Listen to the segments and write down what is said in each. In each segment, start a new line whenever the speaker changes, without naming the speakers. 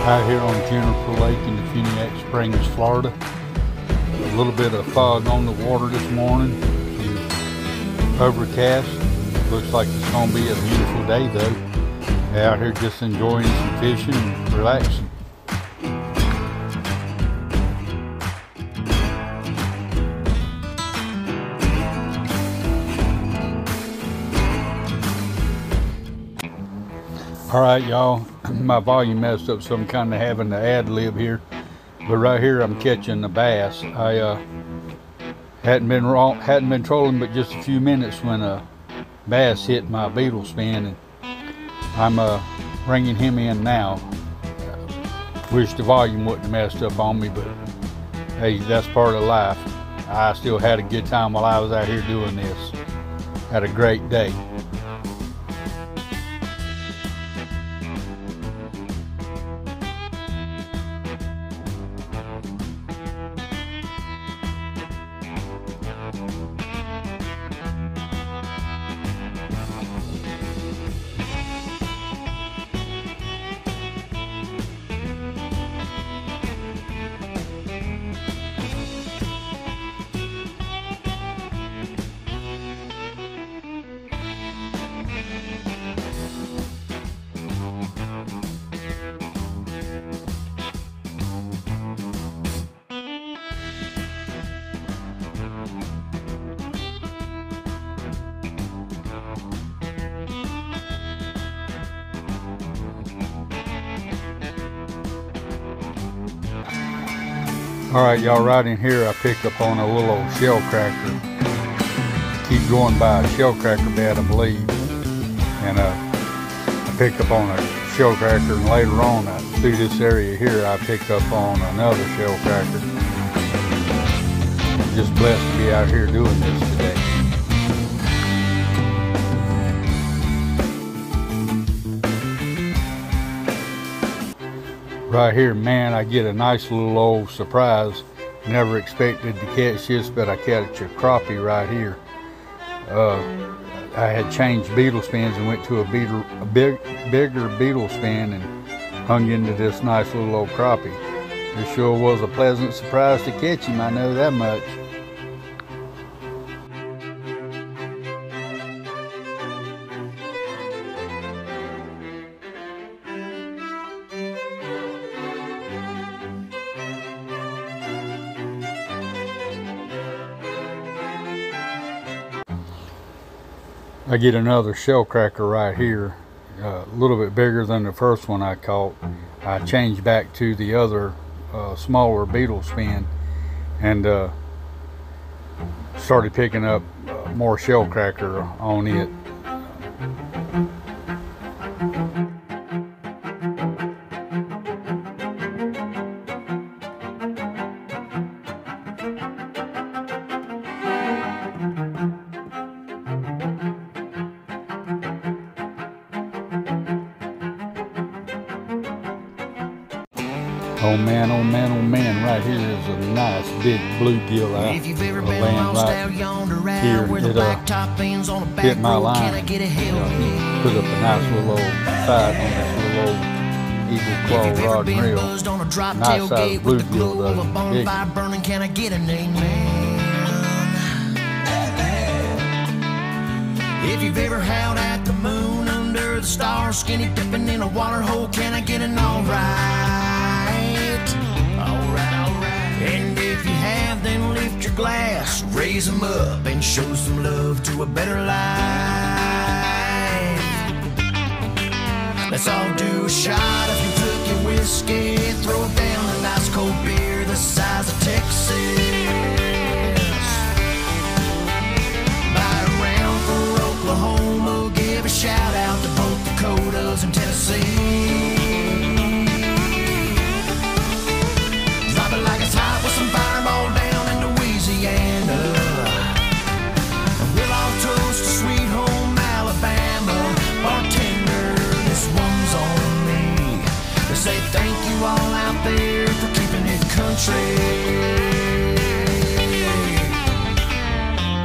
Out here on Juniper Lake in Definiak Springs, Florida. A little bit of fog on the water this morning. Overcast. Looks like it's going to be a beautiful day though. Out here just enjoying some fishing and relaxing. Alright y'all, my volume messed up, so I'm kind of having to ad-lib here. But right here I'm catching a bass. I hadn't been trolling but just a few minutes when a bass hit my beetle spin, and I'm bringing him in now. Wish the volume wouldn't have messed up on me, but hey, that's part of life. I still had a good time while I was out here doing this. Had a great day. Alright y'all, right in here I picked up on a little old shell cracker. Keep going by a shell cracker bed, I believe. And I picked up on a shell cracker, and later on through this area here I picked up on another shell cracker. I'm just blessed to be out here doing this today. Right here, man, I get a nice little old surprise. Never expected to catch this, but I catch a crappie right here. I had changed beetle spins and went to a bigger beetle spin and hung into this nice little old crappie. It sure was a pleasant surprise to catch him, I know that much. I get another shell cracker right here, a little bit bigger than the first one I caught. I changed back to the other smaller beetle spin and started picking up more shell cracker on it. Oh man, oh man, oh man, right here is a nice big bluegill out land right here. It hit my line. Put up a nice little old fight on this little old eagle claw rod and reel. Nice size bluegill though, big.
If you've ever howled at the moon under the stars, skinny dipping in a water hole, can I get an alright? And if you have, then lift your glass, raise them up, and show some love to a better life. Let's all do a shot of Kentucky whiskey, throw down a nice cold beer the size of Texas. Buy a round for Oklahoma, give a shout out to both Dakotas and Tennessee. Like it's hot with some fireball down in Louisiana. We'll all toast to sweet home Alabama. Bartender, this one's on me. To say thank you all out there for keeping it country.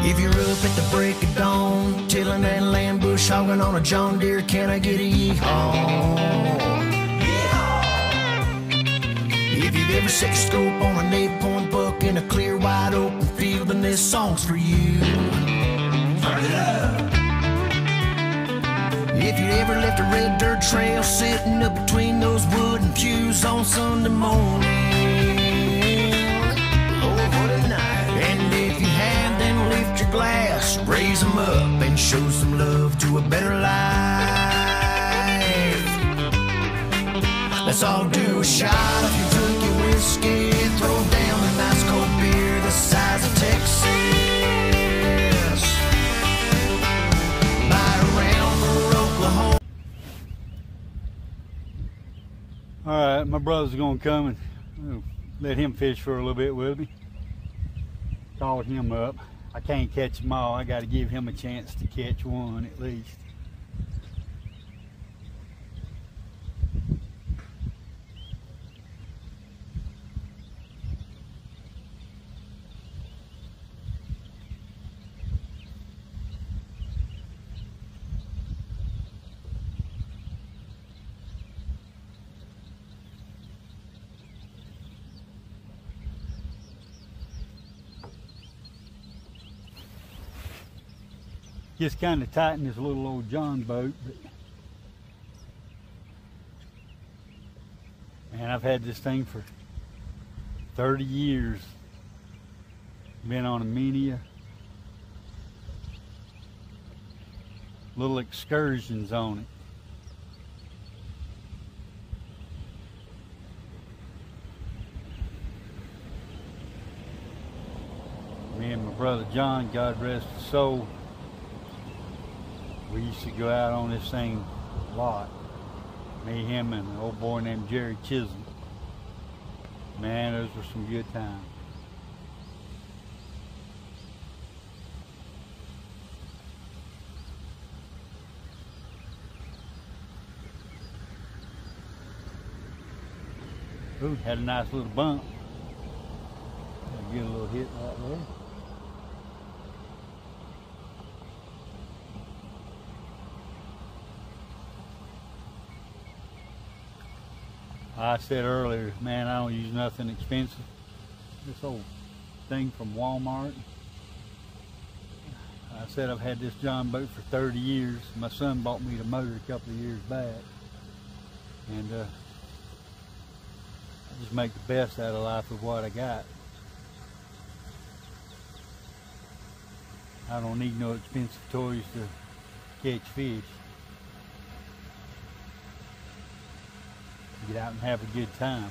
If you're up at the break of dawn, tilling that land, bush hogging on a John Deere, can I get a yee-haw? ever set your scope on an 8-point buck in a clear, wide open field, then this song's for you. If you ever left a red dirt trail sitting up between those wooden pews on Sunday morning, Lord, what a night. And if you have, then lift your glass, raise them up, and show some love to a better life. Let's all do a shot. If you took your whiskey, throw down a nice cold beer the size of Texas. Buy a round for Oklahoma.
Alright, my brother's gonna come and let him fish for a little bit with me. Called him up. I can't catch them all. I gotta give him a chance to catch one at least. Just kind of tighten this little old John boat, but man, I've had this thing for 30 years. Been on a many little excursions on it. Me and my brother John, God rest his soul, we used to go out on this thing a lot. Me, him, and an old boy named Jerry Chisholm. Man, those were some good times. Ooh, had a nice little bump. Get a little hit right there. I said earlier, man, I don't use nothing expensive. This old thing from Walmart. I said I've had this John boat for 30 years. My son bought me the motor a couple of years back. And I just make the best out of life with what I got. I don't need no expensive toys to catch fish. Get out and have a good time.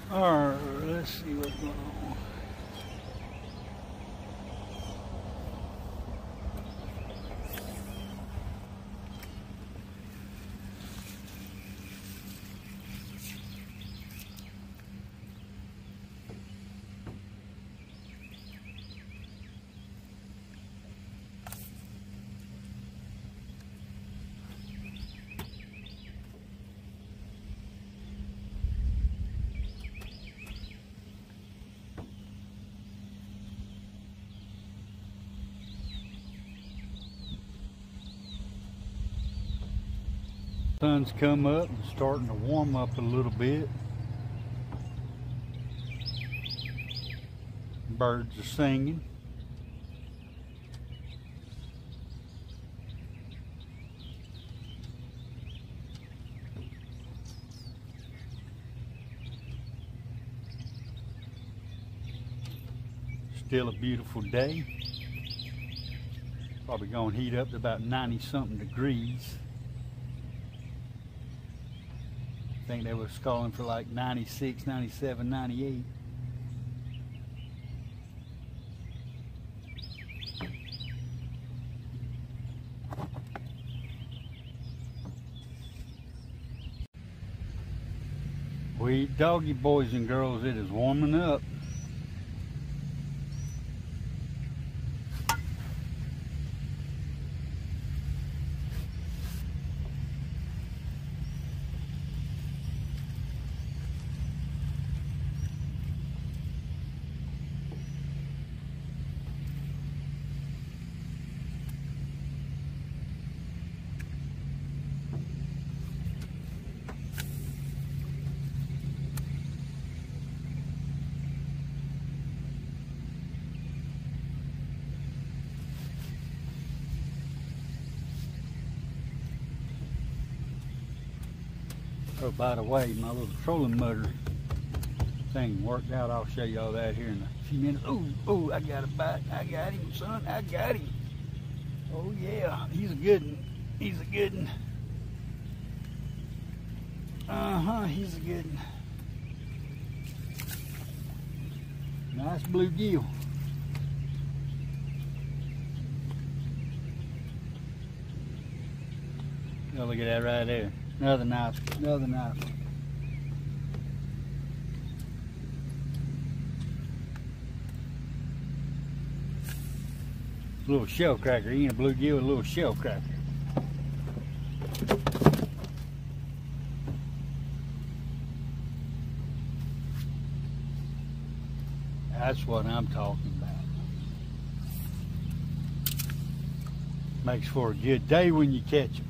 Alright, let's see what's going on. Sun's come up and starting to warm up a little bit. Birds are singing. Still a beautiful day. Probably gonna heat up to about 90 something degrees. I think they was calling for like 96, 97, 98. Sweet doggy, boys and girls, it is warming up. Oh, by the way, my little trolling motor thing worked out. I'll show y'all that here in a few minutes. Oh, I got a bite. I got him, son. I got him. Oh, yeah. He's a good one. He's a good one. He's a good one. Nice bluegill. Oh, look at that right there. Another nice one. Another nice one. A little shell cracker. He ain't a bluegill, a little shell cracker. That's what I'm talking about. Makes for a good day when you catch them.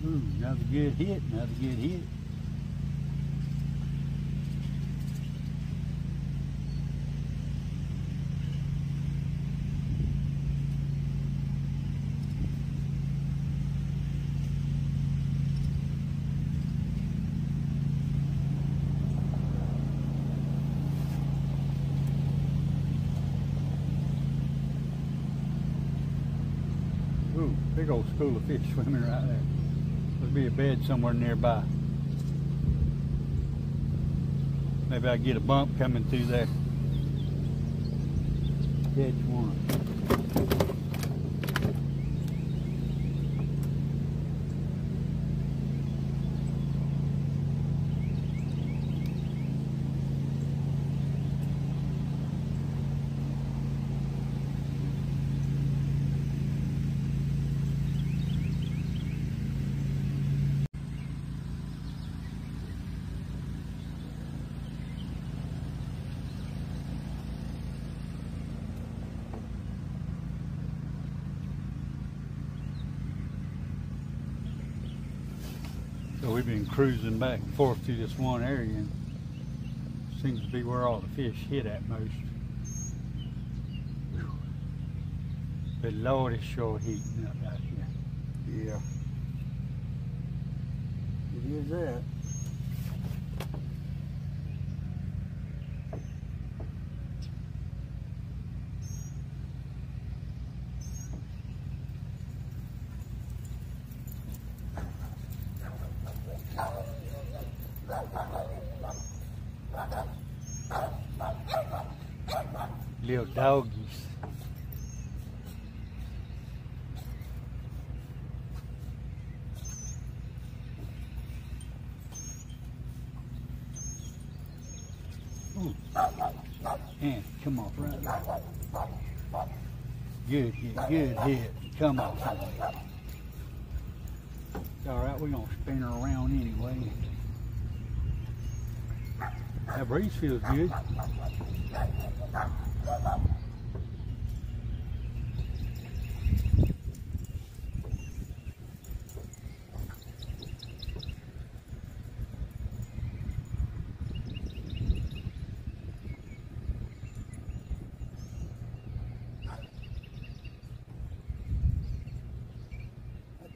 Ooh, another good hit, another good hit. Ooh, big old school of fish swimming right there. There'll be a bed somewhere nearby. Maybe I get a bump coming through there. Catch one. So we've been cruising back and forth through this one area, and seems to be where all the fish hit at most. Whew. But Lord, it's sure heating up right here.
Yeah. It is that.
Little doggies. Ooh. And come off right there. Good hit, good hit. Come on. Alright, we're gonna spin her around anyway. That breeze feels good.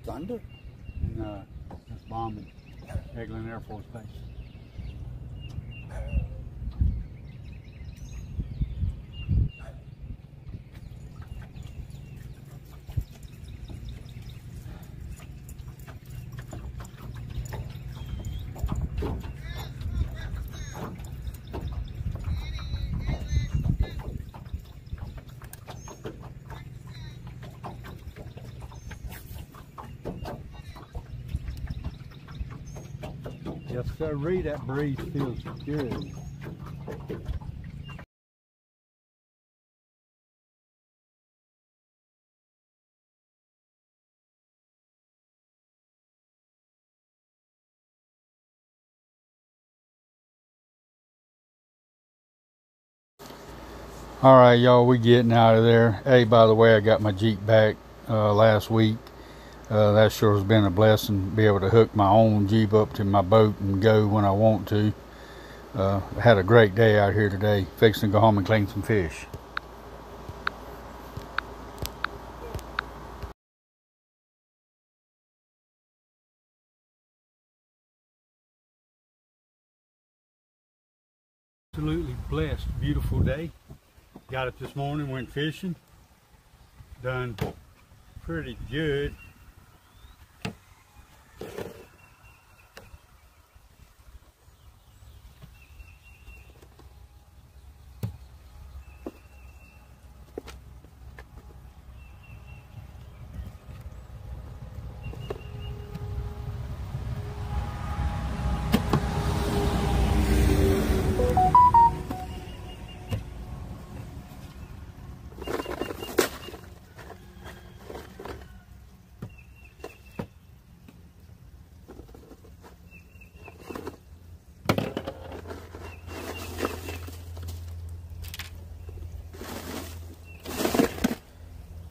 Thunder?
No, that's bombing. Eglin Air Force Base. Yes, sir. That breeze feels good. All right, y'all, we getting out of there. Hey, by the way, I got my Jeep back last week. That sure has been a blessing to be able to hook my own Jeep up to my boat and go when I want to. Had a great day out here today, fixing to go home and clean some fish. Absolutely blessed, beautiful day. Got up this morning, went fishing. Done pretty good.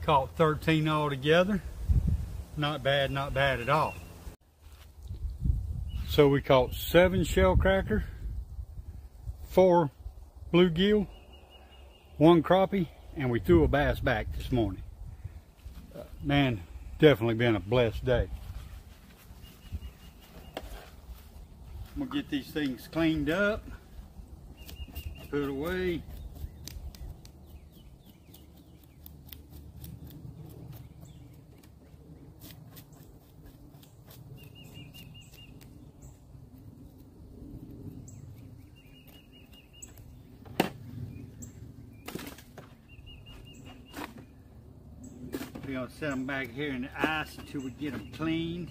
Caught 13 altogether. Not bad at all. So we caught 7 shell cracker, 4 bluegill, 1 crappie, and we threw a bass back this morning. Man, definitely been a blessed day. I'm gonna get these things cleaned up, put away. We're gonna set them back here in the ice until we get them cleaned.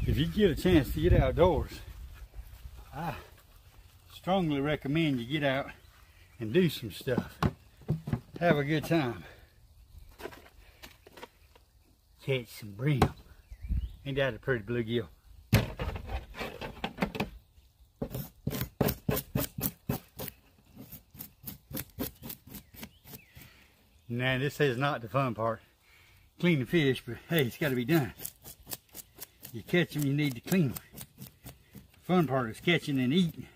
If you get a chance to get outdoors, I strongly recommend you get out and do some stuff. Have a good time. Catch some brim. Ain't that a pretty bluegill? Now this is not the fun part. Clean the fish, but hey, it's got to be done. You catch them, you need to clean them. The fun part is catching and eating.